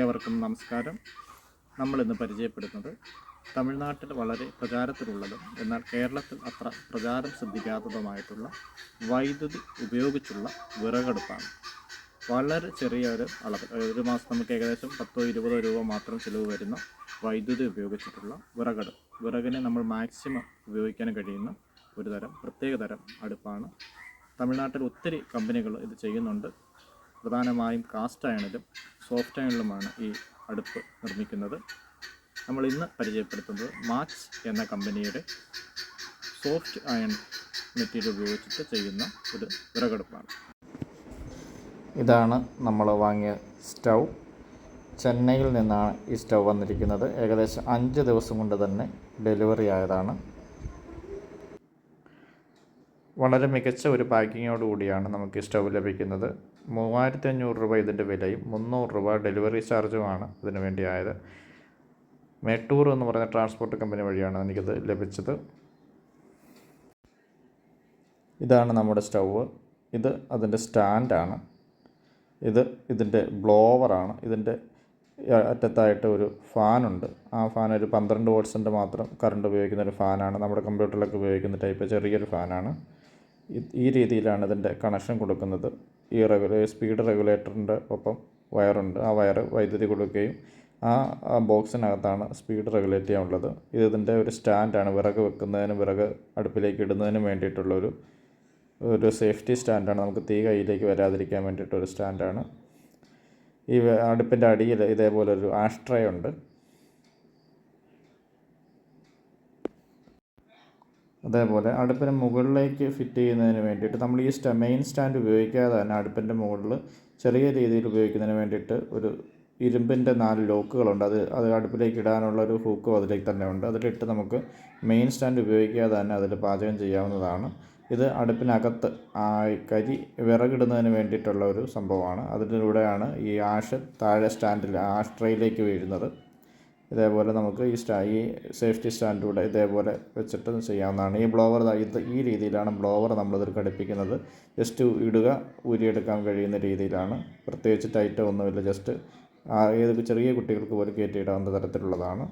ഏവർക്കും നമസ്കാരം. നമ്മളിന്ന് പരിചയപ്പെടുന്നത് തമിഴ്നാട്ടിൽ വളരെ പ്രചാരത്തിലുള്ളതും എന്നാൽ കേരളത്തിൽ അത്ര പ്രചാരം ശ്രദ്ധിക്കാത്തതുമായിട്ടുള്ള വൈദ്യുതി ഉപയോഗിച്ചുള്ള വിറകടുപ്പാണ്. വളരെ ചെറിയ ഒരു അളവ്, ഒരു മാസം നമുക്ക് ഏകദേശം 10-20 രൂപ മാത്രം ചിലവ് വരുന്ന വൈദ്യുതി ഉപയോഗിച്ചിട്ടുള്ള വിറകടുപ്പ്. വിറകിനെ നമ്മൾ മാക്സിമം ഉപയോഗിക്കാൻ കഴിയുന്ന ഒരു പ്രത്യേക തരം അടുപ്പാണ്. തമിഴ്നാട്ടിൽ ഒത്തിരി കമ്പനികൾ ഇത് ചെയ്യുന്നുണ്ട്. പ്രധാനമായും കാസ്റ്റ് അയണിലും സോഫ്റ്റ് അയണിലുമാണ് ഈ അടുപ്പ് നിർമ്മിക്കുന്നത്. നമ്മൾ ഇന്ന് പരിചയപ്പെടുത്തുന്നത് മാക്സ് എന്ന കമ്പനിയുടെ സോഫ്റ്റ് അയൺ മെറ്റീരിയൽ ഉപയോഗിച്ചിട്ട് ചെയ്യുന്ന ഒരു വിറകടുപ്പാണ്. ഇതാണ് നമ്മൾ വാങ്ങിയ സ്റ്റൗ. ചെന്നൈയിൽ നിന്നാണ് ഈ സ്റ്റൗ വന്നിരിക്കുന്നത്. ഏകദേശം 5 ദിവസം കൊണ്ട് തന്നെ ഡെലിവറി ആയതാണ്. വളരെ മികച്ച ഒരു പാക്കിങ്ങോട് കൂടിയാണ് നമുക്ക് ഈ സ്റ്റൗ ലഭിക്കുന്നത്. 3500 രൂപ ഇതിൻ്റെ വിലയും 300 രൂപ ഡെലിവറി ചാർജുമാണ് ഇതിനു വേണ്ടിയായത്. മെട്ടൂർ എന്ന് പറയുന്ന ട്രാൻസ്പോർട്ട് കമ്പനി വഴിയാണ് എനിക്കിത് ലഭിച്ചത്. ഇതാണ് നമ്മുടെ സ്റ്റൗവ്. ഇത് അതിൻ്റെ സ്റ്റാൻഡാണ്. ഇതിൻ്റെ ബ്ലോവറാണ്. ഇതിൻ്റെ അറ്റത്തായിട്ട് ഒരു ഫാനുണ്ട്. ആ ഫാൻ ഒരു 12 വോൾട്ട്സിൻ്റെ മാത്രം കറണ്ട് ഉപയോഗിക്കുന്ന ഒരു ഫാനാണ്. നമ്മുടെ കമ്പ്യൂട്ടറിലൊക്കെ ഉപയോഗിക്കുന്ന ടൈപ്പ് ചെറിയൊരു ഫാനാണ്. ഈ രീതിയിലാണ് ഇതിൻ്റെ കണക്ഷൻ കൊടുക്കുന്നത്. ഈ സ്പീഡ് റെഗുലേറ്ററിൻ്റെ ഒപ്പം വയറുണ്ട്. ആ വയർ വൈദ്യുതി കൊടുക്കുകയും ആ ബോക്സിനകത്താണ് സ്പീഡ് റെഗുലേറ്റ് ചെയ്യാനുള്ളത്. ഇതിൻ്റെ ഒരു സ്റ്റാൻഡാണ്. വിറക് വെക്കുന്നതിനും വിറക് അടുപ്പിലേക്ക് ഇടുന്നതിനും വേണ്ടിയിട്ടുള്ളൊരു സേഫ്റ്റി സ്റ്റാൻഡാണ്. നമുക്ക് തീ കയ്യിലേക്ക് വരാതിരിക്കാൻ വേണ്ടിയിട്ടൊരു സ്റ്റാൻഡാണ്. ഈ അടുപ്പിൻ്റെ അടിയിൽ ഇതേപോലൊരു ആഷ്ട്രേ ഉണ്ട്. അതേപോലെ അടുപ്പിന് മുകളിലേക്ക് ഫിറ്റ് ചെയ്യുന്നതിന് വേണ്ടിയിട്ട് നമ്മൾ ഈ മെയിൻ സ്റ്റാൻഡ് ഉപയോഗിക്കാതെ തന്നെ അടുപ്പിൻ്റെ മുകളിൽ ചെറിയ രീതിയിൽ ഉപയോഗിക്കുന്നതിന് വേണ്ടിയിട്ട് ഒരു ഇരുമ്പിൻ്റെ 4 ലോക്കുകളുണ്ട്. അത് അടുപ്പിലേക്ക് ഇടാനുള്ള ഒരു ഹൂക്കും അതിലേക്ക് തന്നെ ഉണ്ട്. അതിലിട്ട് നമുക്ക് മെയിൻ സ്റ്റാൻഡ് ഉപയോഗിക്കാതെ തന്നെ അതിൽ പാചകം ചെയ്യാവുന്നതാണ്. ഇത് അടുപ്പിനകത്ത് കരി വിറകിടുന്നതിന് വേണ്ടിയിട്ടുള്ള ഒരു സംഭവമാണ്. അതിലൂടെയാണ് ഈ ആഷ് താഴെ സ്റ്റാൻഡിൽ ആഷ്ട്രയിലേക്ക് വീഴുന്നത്. ഇതേപോലെ നമുക്ക് ഈ സേഫ്റ്റി സ്റ്റാൻഡിലൂടെ ഇതേപോലെ വെച്ചിട്ട് ചെയ്യാവുന്നതാണ്. ഈ ബ്ലോവർ ഈ രീതിയിലാണ് ബ്ലോവർ നമ്മളിതിൽ ഘടിപ്പിക്കുന്നത്. ജസ്റ്റ് ഇടുക, ഊരിയെടുക്കാൻ കഴിയുന്ന രീതിയിലാണ്. പ്രത്യേകിച്ച് ടൈറ്റ് ഒന്നുമില്ല. ജസ്റ്റ് ഏത് ചെറിയ കുട്ടികൾക്ക് പോലും കയറ്റിയിടാവുന്ന തരത്തിലുള്ളതാണ്.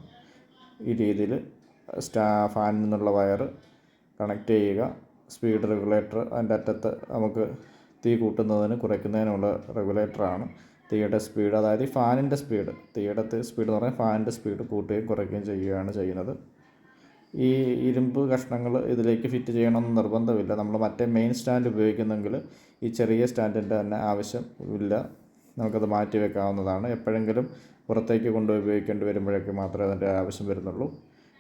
ഈ രീതിയിൽ ഫാനിൽ നിന്നുള്ള വയർ കണക്ട് ചെയ്യുക. സ്പീഡ് റെഗുലേറ്റർ അതിൻ്റെ അറ്റത്ത് നമുക്ക് തീ കൂട്ടുന്നതിനും കുറയ്ക്കുന്നതിനുമുള്ള റെഗുലേറ്ററാണ്. തീയുടെ സ്പീഡ്, അതായത് ഫാനിൻ്റെ സ്പീഡ്, തീയുടെ സ്പീഡ് എന്ന് പറഞ്ഞാൽ ഫാനിൻ്റെ സ്പീഡ് കൂട്ടുകയും കുറയ്ക്കുകയും ചെയ്യുകയാണ് ചെയ്യുന്നത്. ഈ ഇരുമ്പ് കഷ്ണങ്ങൾ ഇതിലേക്ക് ഫിറ്റ് ചെയ്യണമെന്ന് നിർബന്ധമില്ല. നമ്മൾ മറ്റേ മെയിൻ സ്റ്റാൻഡ് ഉപയോഗിക്കുന്നെങ്കിൽ ഈ ചെറിയ സ്റ്റാൻഡിൻ്റെ തന്നെ ആവശ്യം ഇല്ല. നമുക്കത് മാറ്റി വെക്കാവുന്നതാണ്. എപ്പോഴെങ്കിലും പുറത്തേക്ക് കൊണ്ടുപോയി ഉപയോഗിക്കേണ്ടി വരുമ്പോഴേക്ക് മാത്രമേ അതിൻ്റെ ആവശ്യം വരുന്നുള്ളൂ.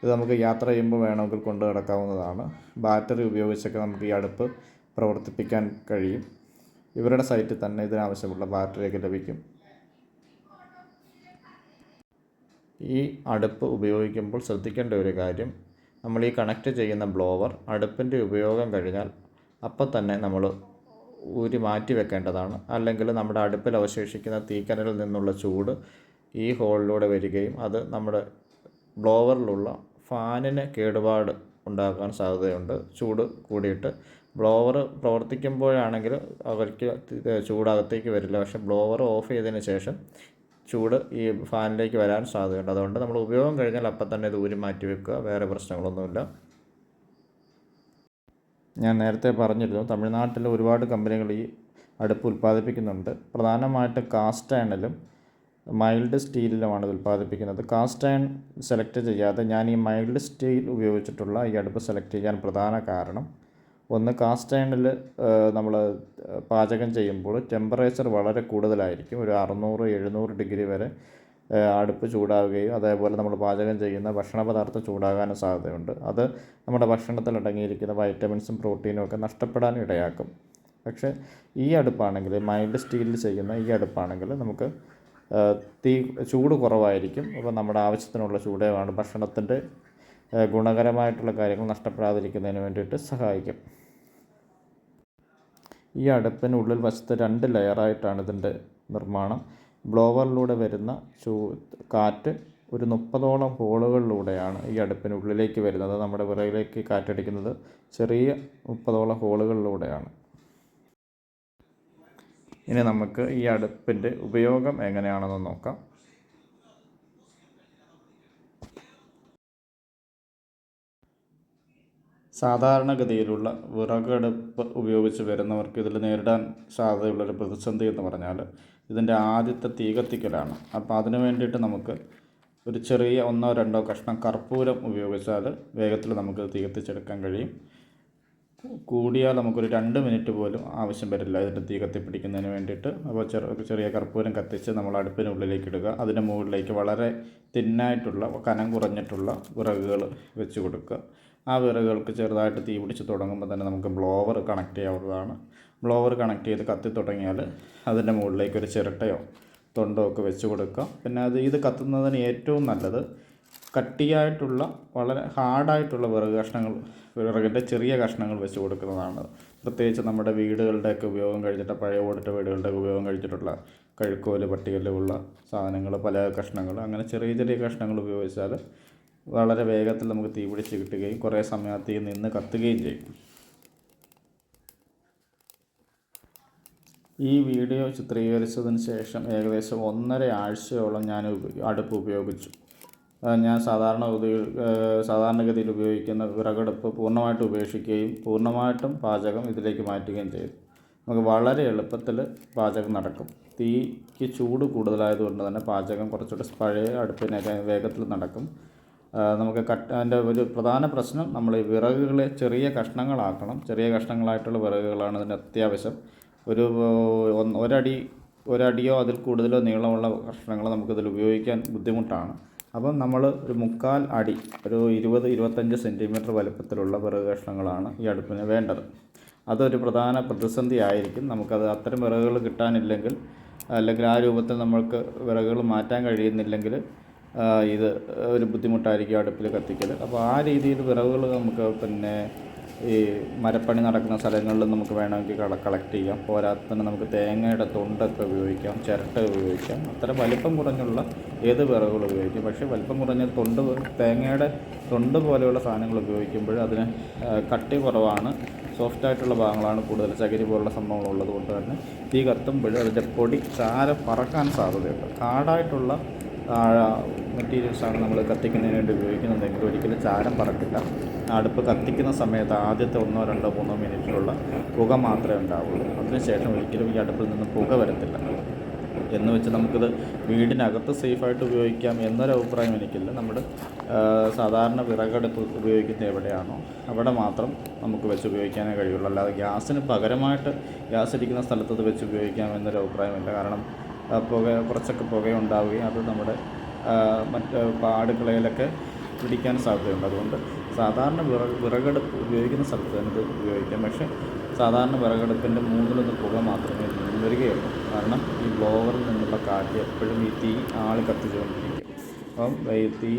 ഇത് നമുക്ക് യാത്ര ചെയ്യുമ്പോൾ വേണമെങ്കിൽ കൊണ്ടു നടക്കാവുന്നതാണ്. ബാറ്ററി ഉപയോഗിച്ചൊക്കെ നമുക്ക് ഈ അടുപ്പ് പ്രവർത്തിപ്പിക്കാൻ കഴിയും. ഇവരുടെ സൈറ്റിൽ തന്നെ ഇതിനാവശ്യമുള്ള ബാറ്ററിയൊക്കെ ലഭിക്കും. ഈ അടുപ്പ് ഉപയോഗിക്കുമ്പോൾ ശ്രദ്ധിക്കേണ്ട ഒരു കാര്യം, നമ്മൾ ഈ കണക്റ്റ് ചെയ്യുന്ന ബ്ലോവർ അടുപ്പിൻ്റെ ഉപയോഗം കഴിഞ്ഞാൽ അപ്പം തന്നെ നമ്മൾ ഊരി മാറ്റി വെക്കേണ്ടതാണ്. അല്ലെങ്കിൽ നമ്മുടെ അടുപ്പിൽ അവശേഷിക്കുന്ന തീക്കനലിൽ നിന്നുള്ള ചൂട് ഈ ഹോളിലൂടെ വരികയും അത് നമ്മുടെ ബ്ലോവറിലുള്ള ഫാനിന് കേടുപാട് ഉണ്ടാക്കാൻ സാധ്യതയുണ്ട്. ചൂട് കൂടിയിട്ട് ബ്ലോവർ പ്രവർത്തിക്കുമ്പോഴാണെങ്കിൽ അവർക്ക് ചൂടകത്തേക്ക് വരില്ല. പക്ഷേ ബ്ലോവർ ഓഫ് ചെയ്തതിന് ശേഷം ചൂട് ഈ ഫാനിലേക്ക് വരാൻ സാധ്യതയുണ്ട്. അതുകൊണ്ട് നമ്മൾ ഉപയോഗം കഴിഞ്ഞാൽ അപ്പം തന്നെ ഇത് ഊരി മാറ്റി വെക്കുക. വേറെ പ്രശ്നങ്ങളൊന്നുമില്ല. ഞാൻ നേരത്തെ പറഞ്ഞിരുന്നു, തമിഴ്നാട്ടിൽ ഒരുപാട് കമ്പനികൾ ഈ അടുപ്പ് ഉൽപ്പാദിപ്പിക്കുന്നുണ്ട്. പ്രധാനമായിട്ടും കാസ്റ്റ് അയണിലും മൈൽഡ് സ്റ്റീലിലുമാണ് ഇത് ഉൽപ്പാദിപ്പിക്കുന്നത്. കാസ്റ്റ് അയൺ സെലക്ട് ചെയ്യാതെ ഞാൻ ഈ മൈൽഡ് സ്റ്റീൽ ഉപയോഗിച്ചിട്ടുള്ള ഈ അടുപ്പ് സെലക്ട് ചെയ്യാൻ പ്രധാന കാരണം, ഒന്ന്, കാസ്റ്റ് അയണിൽ നമ്മൾ പാചകം ചെയ്യുമ്പോൾ ടെമ്പറേച്ചർ വളരെ കൂടുതലായിരിക്കും. ഒരു 600-700 ഡിഗ്രി വരെ അടുപ്പ് ചൂടാവുകയും അതേപോലെ നമ്മൾ പാചകം ചെയ്യുന്ന ഭക്ഷണ പദാർത്ഥം ചൂടാകാനും സാധ്യതയുണ്ട്. അത് നമ്മുടെ ഭക്ഷണത്തിൽ അടങ്ങിയിരിക്കുന്ന വൈറ്റമിൻസും പ്രോട്ടീനും ഒക്കെ നഷ്ടപ്പെടാൻ ഇടയാക്കും. പക്ഷേ ഈ അടുപ്പാണെങ്കിൽ, മൈൽഡ് സ്റ്റീലിൽ ചെയ്യുന്ന ഈ അടുപ്പാണെങ്കിൽ നമുക്ക് ചൂട് കുറവായിരിക്കും. അപ്പോൾ നമ്മുടെ ആവശ്യത്തിനുള്ള ചൂടേമാണ് ഭക്ഷണത്തിൻ്റെ ഗുണകരമായിട്ടുള്ള കാര്യങ്ങൾ നഷ്ടപ്പെടാതിരിക്കുന്നതിന് വേണ്ടിയിട്ട് സഹായിക്കും. ഈ അടുപ്പിനുള്ളിൽ വശത്ത് 2 ലെയറായിട്ടാണ് ഇതിൻ്റെ നിർമ്മാണം. ബ്ലോവറിലൂടെ വരുന്ന കാറ്റ് ഒരു 30ഓളം ഹോളുകളിലൂടെയാണ് ഈ അടുപ്പിനുള്ളിലേക്ക് വരുന്നത്. നമ്മുടെ വിറകിലേക്ക് കാറ്റടിക്കുന്നത് ചെറിയ 30ഓളം ഹോളുകളിലൂടെയാണ്. ഇനി നമുക്ക് ഈ അടുപ്പിൻ്റെ ഉപയോഗം എങ്ങനെയാണെന്ന് നോക്കാം. സാധാരണഗതിയിലുള്ള വിറകടുപ്പ് ഉപയോഗിച്ച് വരുന്നവർക്ക് ഇതിൽ നേരിടാൻ സാധ്യതയുള്ളൊരു പ്രതിസന്ധി എന്ന് പറഞ്ഞാൽ ഇതിൻ്റെ ആദ്യത്തെ തീ കത്തിക്കലാണ്. അപ്പോൾ അതിന് വേണ്ടിയിട്ട് നമുക്ക് ഒരു ചെറിയ 1-2 കഷ്ണം കർപ്പൂരം ഉപയോഗിച്ചാൽ വേഗത്തിൽ നമുക്ക് തീ കത്തിച്ചെടുക്കാൻ കഴിയും. കൂടിയാൽ നമുക്കൊരു 2 മിനിറ്റ് പോലും ആവശ്യം വരില്ല ഇതിൻ്റെ തീ കത്തിപ്പിടിക്കുന്നതിന് വേണ്ടിയിട്ട്. അപ്പോൾ ചെറിയ കർപ്പൂരം കത്തിച്ച് നമ്മൾ അടുപ്പിനുള്ളിലേക്ക് ഇടുക. അതിൻ്റെ മുകളിലേക്ക് വളരെ തിന്നായിട്ടുള്ള കനം കുറഞ്ഞിട്ടുള്ള വിറകുകൾ വെച്ച് കൊടുക്കുക. ആ വിറകുകൾക്ക് ചെറുതായിട്ട് തീ പിടിച്ച് തുടങ്ങുമ്പോൾ തന്നെ നമുക്ക് ബ്ലോവർ കണക്ട് ചെയ്യാവുന്നതാണ്. ബ്ലോവർ കണക്ട് ചെയ്ത് കത്തി തുടങ്ങിയാൽ അതിൻ്റെ മുകളിലേക്ക് ഒരു ചിരട്ടയോ തൊണ്ടോ ഒക്കെ വെച്ച് കൊടുക്കുക. പിന്നെ ഇത് കത്തുന്നതിന് ഏറ്റവും നല്ലത് കട്ടിയായിട്ടുള്ള വളരെ ഹാർഡായിട്ടുള്ള വിറകിൻ്റെ ചെറിയ കഷ്ണങ്ങൾ വെച്ച് കൊടുക്കുന്നതാണ്. പ്രത്യേകിച്ച് നമ്മുടെ വീടുകളുടെയൊക്കെ ഉപയോഗം കഴിഞ്ഞിട്ട് പഴയ ഓടിട്ട വീടുകളുടെയൊക്കെ ഉപയോഗം കഴിച്ചിട്ടുള്ള കഴുക്കോല്, പട്ടികല്ലുള്ള സാധനങ്ങൾ, പല കഷ്ണങ്ങൾ, അങ്ങനെ ചെറിയ ചെറിയ കഷ്ണങ്ങൾ ഉപയോഗിച്ചാൽ വളരെ വേഗത്തിൽ നമുക്ക് തീ പിടിച്ച് കിട്ടുകയും കുറേ സമയം തീ നിന്ന് കത്തുകയും ചെയ്യും. ഈ വീഡിയോ ചിത്രീകരിച്ചതിന് ശേഷം ഏകദേശം 1.5 ആഴ്ചയോളം ഞാൻ അടുപ്പ് ഉപയോഗിച്ചു. ഞാൻ സാധാരണഗതിയിൽ ഉപയോഗിക്കുന്ന വിറകടുപ്പ് പൂർണ്ണമായിട്ടും ഉപേക്ഷിക്കുകയും പൂർണ്ണമായിട്ടും പാചകം ഇതിലേക്ക് മാറ്റുകയും ചെയ്തു. നമുക്ക് വളരെ എളുപ്പത്തിൽ പാചകം നടക്കും. തീക്ക് ചൂട് കൂടുതലായതുകൊണ്ട് തന്നെ പാചകം കുറച്ചുകൂടെ പഴയ അടുപ്പിനേക്കാൾ വേഗത്തിൽ നടക്കും. നമുക്ക് അതിൻ്റെ ഒരു പ്രധാന പ്രശ്നം നമ്മൾ ഈ വിറകുകളെ ചെറിയ കഷ്ണങ്ങളാക്കണം. ചെറിയ കഷ്ണങ്ങളായിട്ടുള്ള വിറകുകളാണ് ഇതിൻ്റെ അത്യാവശ്യം. ഒരടിയോ അതിൽ കൂടുതലോ നീളമുള്ള കഷ്ണങ്ങൾ നമുക്കിതിൽ ഉപയോഗിക്കാൻ ബുദ്ധിമുട്ടാണ്. അപ്പം നമ്മൾ ഒരു 1/4 അടി, ഒരു 20-25 സെൻറ്റിമീറ്റർ വലുപ്പത്തിലുള്ള വിറക് കഷ്ണങ്ങളാണ് ഈ അടുപ്പിന് വേണ്ടത്. അതൊരു പ്രധാന പ്രതിസന്ധി ആയിരിക്കും. നമുക്കത് അത്തരം വിറകുകൾ കിട്ടാനില്ലെങ്കിൽ, അല്ലെങ്കിൽ ആ രൂപത്തിൽ നമ്മൾക്ക് വിറകുകൾ മാറ്റാൻ കഴിയുന്നില്ലെങ്കിൽ ഇത് ഒരു ബുദ്ധിമുട്ടായിരിക്കും അടുപ്പിൽ കത്തിക്കൽ. അപ്പോൾ ആ രീതിയിൽ വിറകുകൾ നമുക്ക് ഈ മരപ്പണി നടക്കുന്ന സ്ഥലങ്ങളിൽ നമുക്ക് വേണമെങ്കിൽ കളക്ട് ചെയ്യാം. പോരാത്തതിന് നമുക്ക് തേങ്ങയുടെ തൊണ്ടൊക്കെ ഉപയോഗിക്കാം, ചിരട്ട ഉപയോഗിക്കാം. അത്ര വലിപ്പം കുറഞ്ഞുള്ള ഏത് വിറകുകൾ ഉപയോഗിക്കാം. പക്ഷേ വലിപ്പം കുറഞ്ഞ തേങ്ങയുടെ തൊണ്ട് പോലെയുള്ള സാധനങ്ങൾ ഉപയോഗിക്കുമ്പോൾ അതിന് കട്ടി കുറവാണ്, സോഫ്റ്റായിട്ടുള്ള ഭാഗങ്ങളാണ് കൂടുതൽ. ചകിരി പോലുള്ള സംഭവങ്ങളുള്ളത് കൊണ്ട് തന്നെ തീ കത്തുമ്പോൾ അതിൻ്റെ പൊടി ചാരം പറക്കാൻ സാധ്യതയുണ്ട്. ഹാർഡായിട്ടുള്ള മെറ്റീരിയൽസാണ് നമ്മൾ കത്തിക്കുന്നതിന് വേണ്ടി ഉപയോഗിക്കുന്നതെങ്കിൽ ഒരിക്കലും ചാരം പറക്കില്ല. അടുപ്പ് കത്തിക്കുന്ന സമയത്ത് ആദ്യത്തെ 1-2-3 മിനിറ്റിലുള്ള പുക മാത്രമേ ഉണ്ടാവുള്ളൂ. അതിനുശേഷം ഒരിക്കലും ഈ അടുപ്പിൽ നിന്ന് പുക വരത്തില്ല. എന്ന് വെച്ച് നമുക്കിത് വീടിനകത്ത് സേഫായിട്ട് ഉപയോഗിക്കാം എന്നൊരു അഭിപ്രായം എനിക്കില്ല. നമ്മൾ സാധാരണ വിറകടുപ്പ് ഉപയോഗിക്കുന്ന എവിടെയാണോ അവിടെ മാത്രം നമുക്ക് വെച്ച് ഉപയോഗിക്കാനേ കഴിയുള്ളൂ. അല്ലാതെ ഗ്യാസിന് പകരമായിട്ട് ഗ്യാസ് ഇരിക്കുന്ന സ്ഥലത്ത് ഇത് വെച്ച് ഉപയോഗിക്കാം എന്നൊരു അഭിപ്രായമില്ല. കാരണം കുറച്ചൊക്കെ പുകയുണ്ടാവുകയും അത് നമ്മുടെ മറ്റ് അടുക്കളയിലൊക്കെ പിടിക്കാൻ സാധ്യതയുണ്ട്. അതുകൊണ്ട് സാധാരണ വിറകടുപ്പ് ഉപയോഗിക്കുന്ന സ്ഥലത്ത് തന്നെ ഇത് ഉപയോഗിക്കാം. പക്ഷേ സാധാരണ വിറകടുപ്പിൻ്റെ 1/3 പുക മാത്രമേ വരികയുള്ളൂ. കാരണം ഈ ബ്ലോവറിൽ നിന്നുള്ള കാറ്റ് എപ്പോഴും ഈ തീ കത്തിച്ചുകൊണ്ടിരിക്കും. അപ്പം ഈ തീ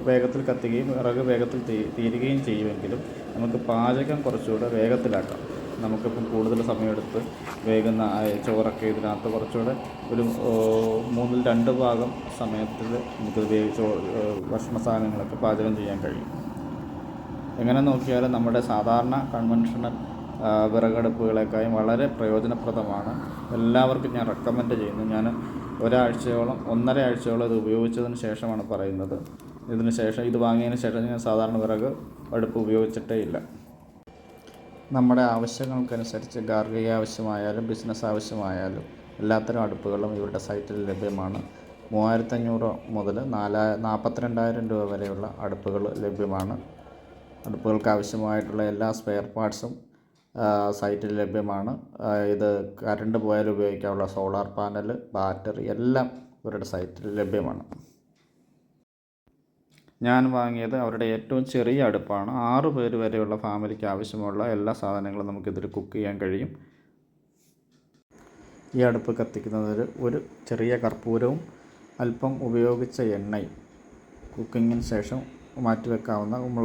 വേഗത്തിൽ കത്തുകയും വിറക് വേഗത്തിൽ തീരുകയും ചെയ്യുമെങ്കിലും നമുക്ക് പാചകം കുറച്ചുകൂടെ വേഗത്തിലാക്കാം. നമുക്കിപ്പം കൂടുതൽ സമയമെടുത്ത് വേഗുന്ന ചോറൊക്കെ ഇതിനകത്ത് കുറച്ചുകൂടെ ഒരു 2 ഭാഗം സമയത്തിൽ നമുക്ക് ഭക്ഷണ സാധനങ്ങളൊക്കെ പാചകം ചെയ്യാൻ കഴിയും. എങ്ങനെ നോക്കിയാലും നമ്മുടെ സാധാരണ കൺവെൻഷണൽ വിറകടുപ്പുകളെക്കാളും വളരെ പ്രയോജനപ്രദമാണ്. എല്ലാവർക്കും ഞാൻ റെക്കമെൻഡ് ചെയ്യുന്നു. ഞാൻ 1.5 ആഴ്ചയോളം ഇത് ഉപയോഗിച്ചതിന് ശേഷമാണ് പറയുന്നത്. ഇത് വാങ്ങിയതിന് ശേഷം ഞാൻ സാധാരണ വിറക് അടുപ്പ് ഉപയോഗിച്ചിട്ടേ ഇല്ല. നമ്മുടെ ആവശ്യങ്ങൾക്കനുസരിച്ച് ഗാർഹിക ആവശ്യമായാലും ബിസിനസ് ആവശ്യമായാലും എല്ലാത്തരം അടുപ്പുകളും ഇവരുടെ സൈറ്റിൽ ലഭ്യമാണ്. 3500 മുതൽ 42,000 രൂപ വരെയുള്ള അടുപ്പുകൾ ലഭ്യമാണ്. അടുപ്പുകൾക്ക് ആവശ്യമായിട്ടുള്ള എല്ലാ സ്പെയർ പാർട്സും സൈറ്റിൽ ലഭ്യമാണ്. ഇത് കറണ്ട് പോയാൽ ഉപയോഗിക്കാനുള്ള സോളാർ പാനൽ, ബാറ്ററി എല്ലാം ഇവരുടെ സൈറ്റിൽ ലഭ്യമാണ്. ഞാൻ വാങ്ങിയത് അവരുടെ ഏറ്റവും ചെറിയ അടുപ്പാണ്. 6 പേര് വരെയുള്ള ഫാമിലിക്ക് ആവശ്യമുള്ള എല്ലാ സാധനങ്ങളും നമുക്കിതിൽ കുക്ക് ചെയ്യാൻ കഴിയും. ഈ അടുപ്പ് കത്തിക്കുന്നതിൽ ഒരു ചെറിയ കർപ്പൂരവും അല്പം ഉപയോഗിച്ച എണ്ണയും, കുക്കിങ്ങിന് ശേഷം മാറ്റിവെക്കാവുന്ന നമ്മൾ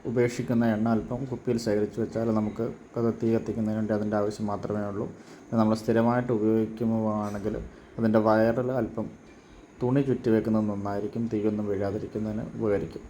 ഉപേക്ഷിക്കുന്ന എണ്ണ അല്പം കുപ്പിയിൽ ശേഖരിച്ച് വെച്ചാൽ നമുക്ക് തീ കത്തിക്കുന്നതിന് വേണ്ടി അതിൻ്റെ ആവശ്യം മാത്രമേ ഉള്ളൂ. നമ്മൾ സ്ഥിരമായിട്ട് ഉപയോഗിക്കുമ്പോഴാണെങ്കിൽ അതിൻ്റെ വയറിൽ അല്പം തുണി ചുറ്റി വെക്കുന്നത് നന്നായിരിക്കും. തീയൊന്നും വീഴാതിരിക്കുന്നതിന് ഉപകരിക്കും.